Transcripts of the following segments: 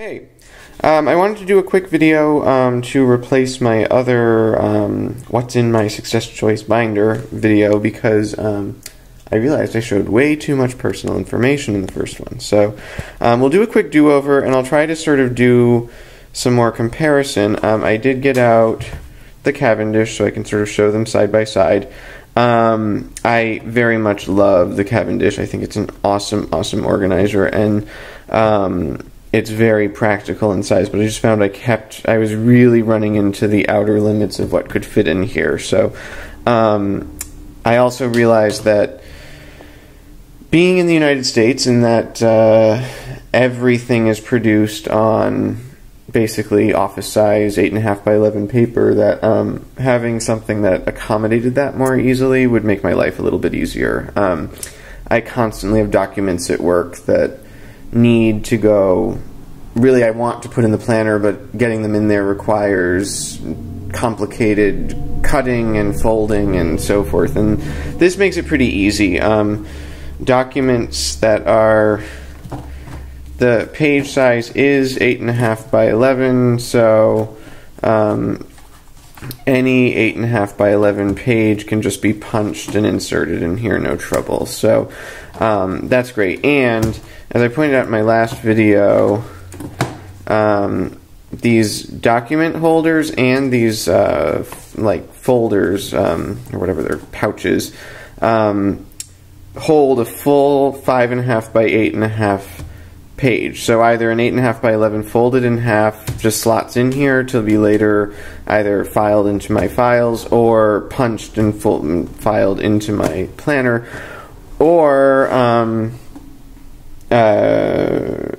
Hey, I wanted to do a quick video to replace my other What's in My Success Choice binder video because I realized I showed way too much personal information in the first one. So we'll do a quick do-over and I'll try to sort of do some more comparison. I did get out the Cavendish so I can sort of show them side by side. I very much love the Cavendish. I think it's an awesome organizer, and it's very practical in size, but I just found I was really running into the outer limits of what could fit in here. So I also realized that being in the United States and that everything is produced on basically office size 8.5 by 11 paper, that having something that accommodated that more easily would make my life a little bit easier. I constantly have documents at work that need to go, really I want to put in the planner, but getting them in there requires complicated cutting and folding and so forth, and this makes it pretty easy. Documents that are, the page size is 8.5 by 11, so any 8.5 by 11 page can just be punched and inserted in here, no trouble. So that's great. And as I pointed out in my last video, these document holders and these like folders, or whatever they're, pouches, hold a full 5.5 by 8.5 page. So either an 8.5 by 11 folded in half just slots in here to be later either filed into my files or punched and filed into my planner, or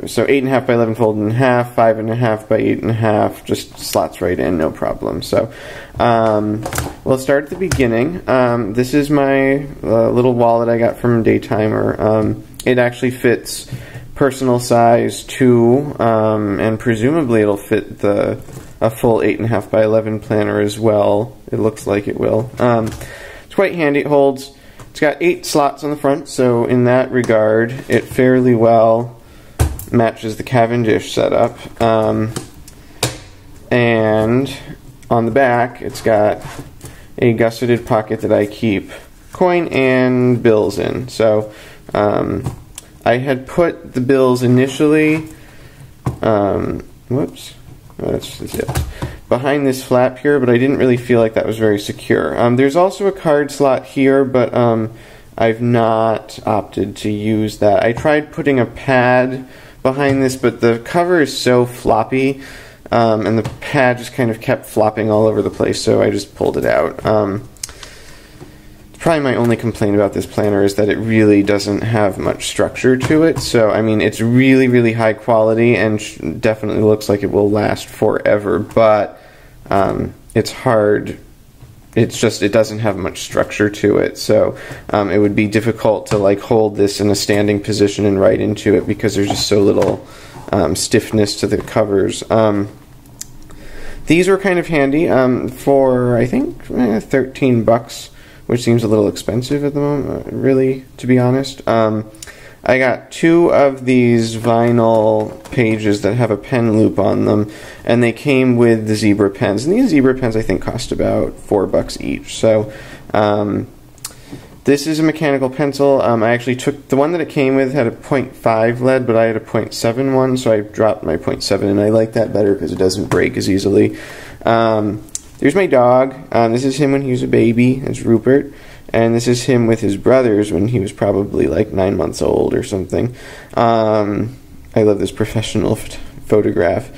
so 8.5 by 11 folded in half, 5.5 by 8.5 just slots right in, no problem. So we'll start at the beginning. This is my little wallet I got from Daytimer. It actually fits personal size 2, and presumably it'll fit a full 8.5 by 11 planner as well. It looks like it will. It's quite handy. It's got 8 slots on the front, so in that regard it fairly well matches the Cavendish setup. And on the back it's got a gusseted pocket that I keep coin and bills in. So I had put the bills initially, whoops, that's zipped, behind this flap here, but I didn't really feel like that was very secure. There's also a card slot here, but I've not opted to use that. I tried putting a pad behind this, but the cover is so floppy, and the pad just kind of kept flopping all over the place, so I just pulled it out. Probably my only complaint about this planner is that it really doesn't have much structure to it. So I mean, it's really high quality and definitely looks like it will last forever, but it's hard. It's just, it doesn't have much structure to it, so it would be difficult to like hold this in a standing position and write into it because there's just so little stiffness to the covers. These were kind of handy for, I think, 13 bucks. Which seems a little expensive at the moment, really, to be honest. I got 2 of these vinyl pages that have a pen loop on them, and they came with the zebra pens. And these zebra pens, I think, cost about $4 each. So this is a mechanical pencil. I actually took, the one that it came with had a 0.5 lead, but I had a 0.7 one, so I dropped my 0.7, and I like that better because it doesn't break as easily. There's my dog. This is him when he was a baby. It's Rupert. And this is him with his brothers when he was probably like 9 months old or something. I love this professional photograph.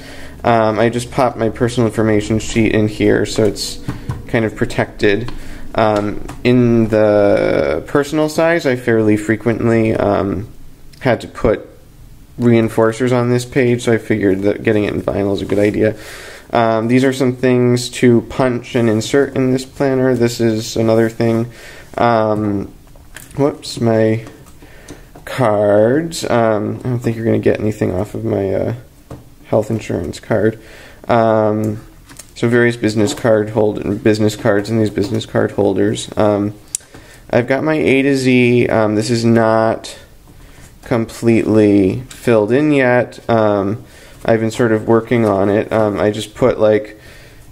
I just popped my personal information sheet in here so it's kind of protected. In the personal size, I fairly frequently had to put reinforcers on this page, so I figured that getting it in vinyl is a good idea. These are some things to punch and insert in this planner. This is another thing. Whoops, my cards. I don't think you're going to get anything off of my health insurance card. So various business cards in these business card holders. I've got my A to Z. This is not completely filled in yet. I've been sort of working on it. I just put like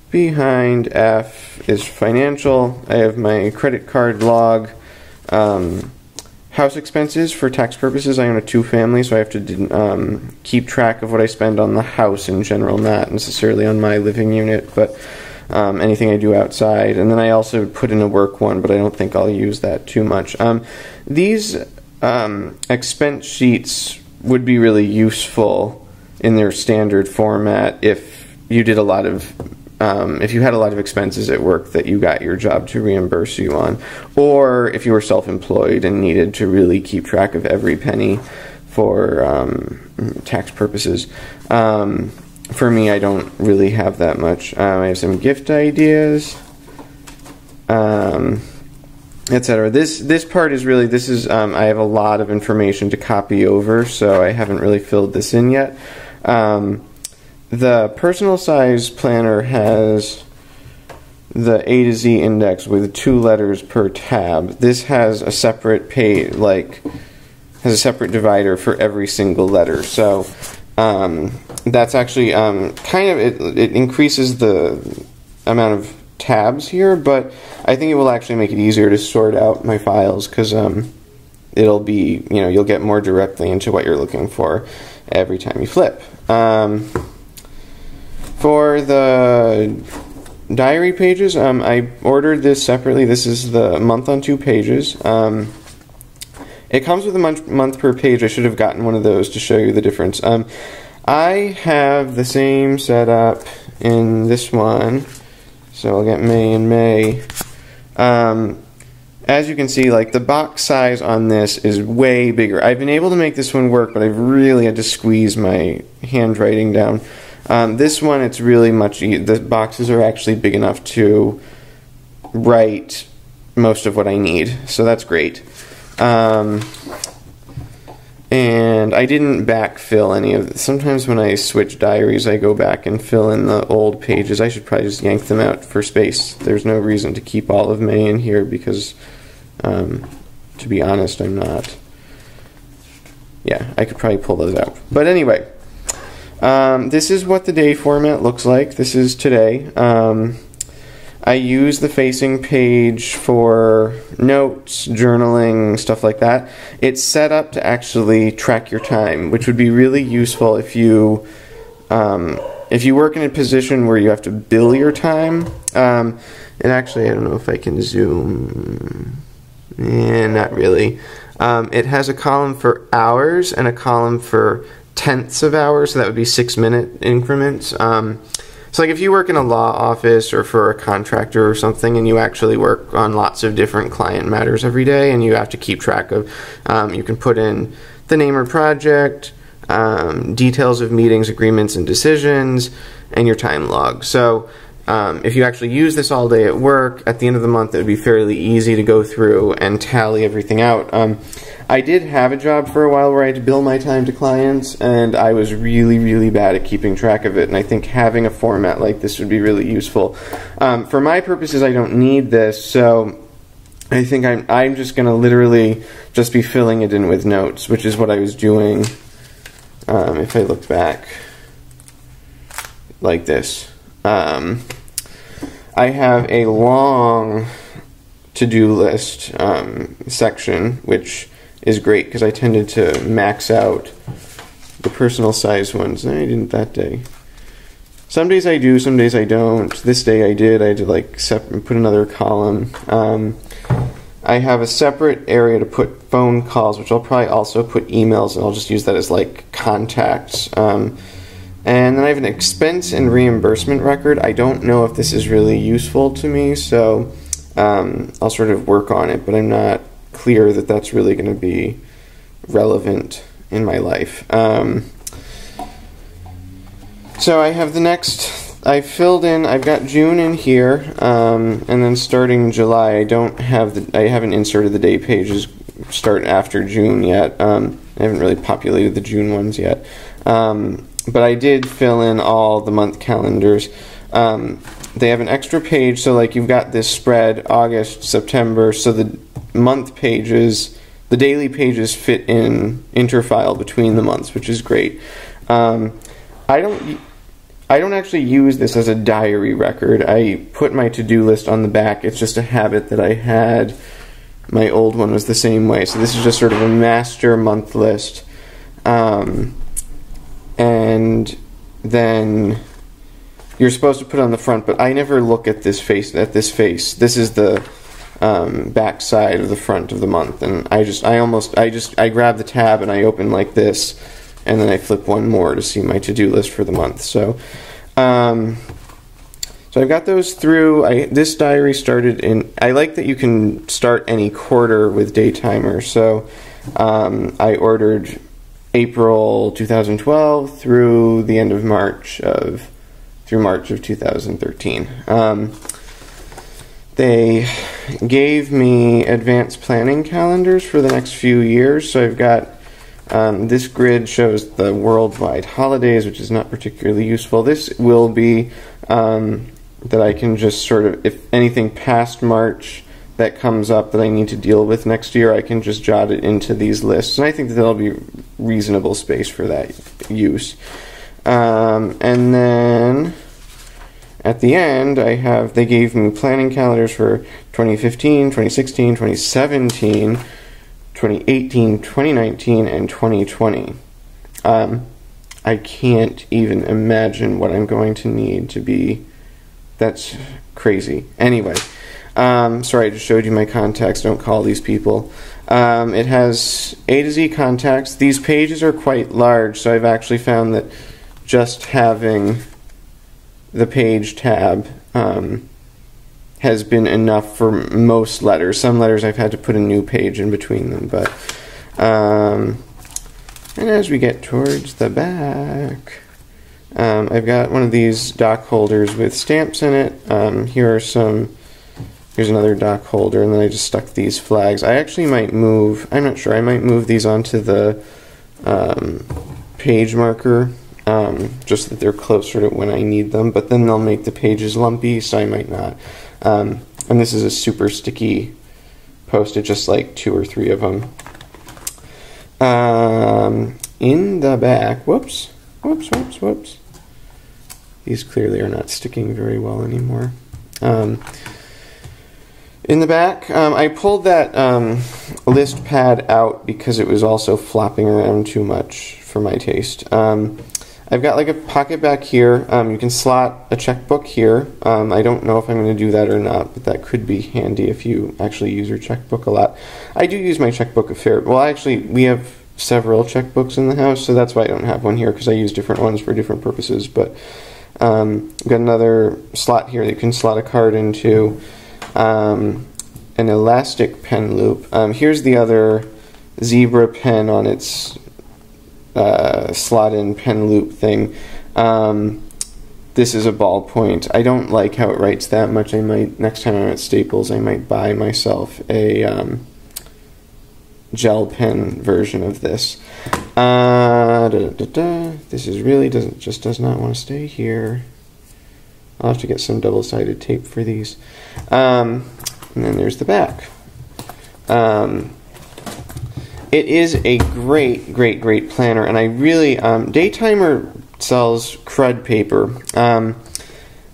behind F is financial. I have my credit card log, house expenses for tax purposes. I own a 2-family, so I have to keep track of what I spend on the house in general, not necessarily on my living unit, but anything I do outside. And then I also put in a work one, but I don't think I'll use that too much. These expense sheets would be really useful in their standard format if you did a lot of if you had a lot of expenses at work that you got your job to reimburse you on, or if you were self-employed and needed to really keep track of every penny for tax purposes. For me, I don't really have that much. I have some gift ideas, etc. This part is really, I have a lot of information to copy over, so I haven't really filled this in yet. The personal size planner has the A to Z index with 2 letters per tab. This has a separate page, has a separate divider for every single letter. So that's actually it increases the amount of tabs here, but I think it will actually make it easier to sort out my files, because it'll be, you'll get more directly into what you're looking for every time you flip. For the diary pages, I ordered this separately. This is the month on 2 pages. It comes with a month per page. I should have gotten one of those to show you the difference. I have the same setup in this one, so I'll get May and May. As you can see, like, the box size on this is way bigger. I've been able to make this one work, but I've really had to squeeze my handwriting down. This one, it's really much easier. The boxes are actually big enough to write most of what I need, so that's great. And I didn't backfill any of this. Sometimes when I switch diaries, I go back and fill in the old pages. I should probably just yank them out for space. There's no reason to keep all of May in here because, to be honest, I'm not. Yeah, I could probably pull those out. But anyway, this is what the day format looks like. This is today. I use the facing page for notes, journaling, stuff like that. It's set up to actually track your time, which would be really useful if you work in a position where you have to bill your time. And actually, I don't know if I can zoom. Not really. It has a column for hours and a column for tenths of hours, so that would be 6-minute increments. So like if you work in a law office or for a contractor or something, and you actually work on lots of different client matters every day, and you have to keep track of, you can put in the name or project, details of meetings, agreements, and decisions, and your time log. So if you actually use this all day at work, at the end of the month it would be fairly easy to go through and tally everything out. I did have a job for a while where I had to bill my time to clients, and I was really, really bad at keeping track of it, and I think having a format like this would be really useful. For my purposes, I don't need this, so I think I'm just going to literally just be filling it in with notes, which is what I was doing if I look back like this. I have a long to-do list section, which is great because I tended to max out the personal size ones. I didn't that day. Some days I do, some days I don't. This day I did. I had to like put another column. I have a separate area to put phone calls, which I'll probably also put emails, and I'll just use that as like contacts. And then I have an expense and reimbursement record. I don't know if this is really useful to me, so I'll sort of work on it, but I'm not clear that that's really going to be relevant in my life. So I have the next, I've got June in here, and then starting July, I haven't inserted the day pages start after June yet. I haven't really populated the June ones yet. But I did fill in all the month calendars. They have an extra page, so like you've got this spread, August, September, so the month pages, the daily pages fit in interfile between the months, which is great. I don't actually use this as a diary record. I put my to-do list on the back. It's just a habit that I had. My old one was the same way. So this is just sort of a master month list. And then you're supposed to put it on the front, but I never look at this face. This is the back side of the front of the month, and I grab the tab and I open like this, and then I flip one more to see my to-do list for the month. So I've got those through. This diary started in, I like that you can start any quarter with Daytimer. So I ordered April 2012 through the end of March of 2013. They gave me advanced planning calendars for the next few years. So I've got this grid shows the worldwide holidays, which is not particularly useful. This will be that I can just sort of, if anything past March that comes up that I need to deal with next year, I can just jot it into these lists. And I think that there'll be reasonable space for that use. And then at the end, they gave me planning calendars for 2015, 2016, 2017, 2018, 2019, and 2020. I can't even imagine what I'm going to need to be. That's crazy. Anyway, sorry, I just showed you my contacts. Don't call these people. It has A to Z contacts. These pages are quite large, so I've actually found that just having the page tab has been enough for most letters. Some letters I've had to put a new page in between them, but and as we get towards the back, I've got one of these dock holders with stamps in it. Here's another dock holder, and then I just stuck these flags. I actually might move, I'm not sure, I might move these onto the page marker, just that they're closer to when I need them, but then they'll make the pages lumpy, so I might not. And this is a super sticky post-it, just like 2 or 3 of them. In the back, whoops. These clearly are not sticking very well anymore. In the back, I pulled that list pad out because it was also flopping around too much for my taste. I've got like a pocket back here. You can slot a checkbook here. I don't know if I'm going to do that or not, but that could be handy if you actually use your checkbook a lot. I do use my checkbook a fair. Well, actually, we have several checkbooks in the house, so that's why I don't have one here, because I use different ones for different purposes. But I've got another slot here that you can slot a card into. An elastic pen loop. Here's the other zebra pen on its slot-in pen loop thing. This is a ballpoint. I don't like how it writes that much. I might, next time I'm at Staples, I might buy myself a gel pen version of this. This is really does not want to stay here. I'll have to get some double-sided tape for these. And then there's the back. It is a great planner, and I really, Daytimer sells crud paper. I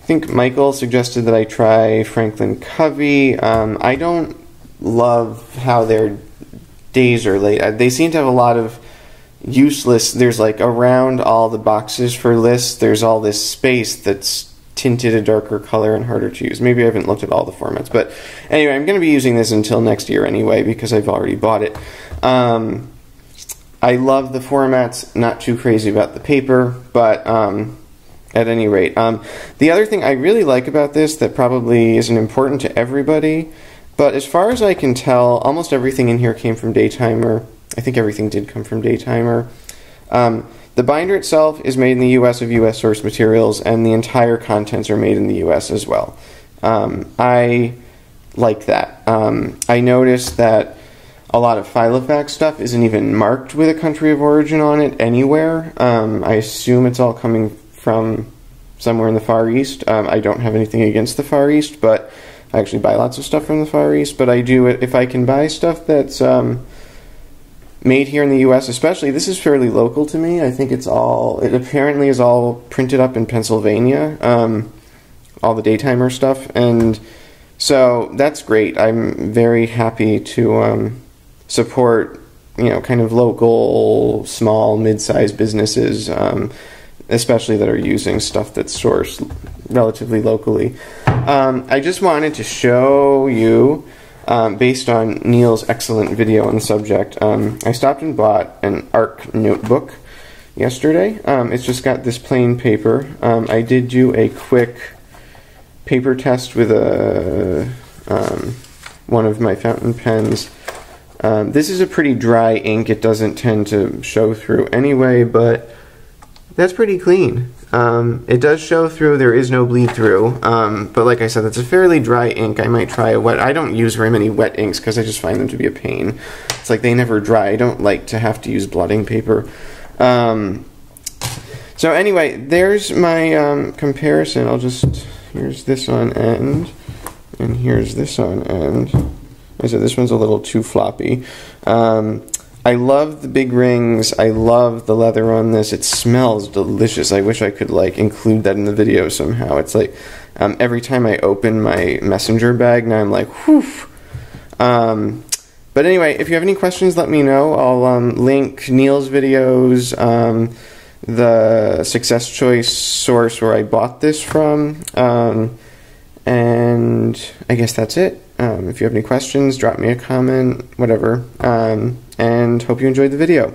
think Michael suggested that I try Franklin Covey. I don't love how their days are laid. They seem to have a lot of useless, there's like around all the boxes for lists, there's all this space that's tinted a darker color and harder to use. Maybe I haven't looked at all the formats, but anyway, I'm going to be using this until next year anyway because I've already bought it. I love the formats, not too crazy about the paper, but at any rate. The other thing I really like about this that probably isn't important to everybody, but as far as I can tell, almost everything in here came from Daytimer. I think everything did come from Daytimer. The binder itself is made in the U.S. of U.S. source materials, and the entire contents are made in the U.S. as well. I like that. I noticed that a lot of Filofax stuff isn't even marked with a country of origin on it anywhere. I assume it's all coming from somewhere in the Far East. I don't have anything against the Far East, but I actually buy lots of stuff from the Far East. But I do, if I can buy stuff that's made here in the US, especially. This is fairly local to me. I think it apparently is all printed up in Pennsylvania, all the Daytimer stuff, and so that's great. I'm very happy to support, kind of local, small, mid-sized businesses, especially that are using stuff that's sourced relatively locally. I just wanted to show you, based on Neil's excellent video on the subject, I stopped and bought an ARC notebook yesterday. It's just got this plain paper. I did do a quick paper test with one of my fountain pens. This is a pretty dry ink. It doesn't tend to show through anyway, but that's pretty clean. It does show through. There is no bleed through, but like I said, it's a fairly dry ink. I might try a wet. I don't use very many wet inks because I just find them to be a pain. It's like they never dry. I don't like to have to use blotting paper. So anyway, there's my comparison. Here's this on end, and here's this on end. I said this one's a little too floppy. I love the big rings. I love the leather on this. It smells delicious. I wish I could include that in the video somehow. It's like every time I open my messenger bag, now I'm like, whew. But anyway, if you have any questions, let me know. I'll link Neil's videos, the Success Choice source where I bought this from, and I guess that's it. If you have any questions, drop me a comment, whatever, and hope you enjoyed the video.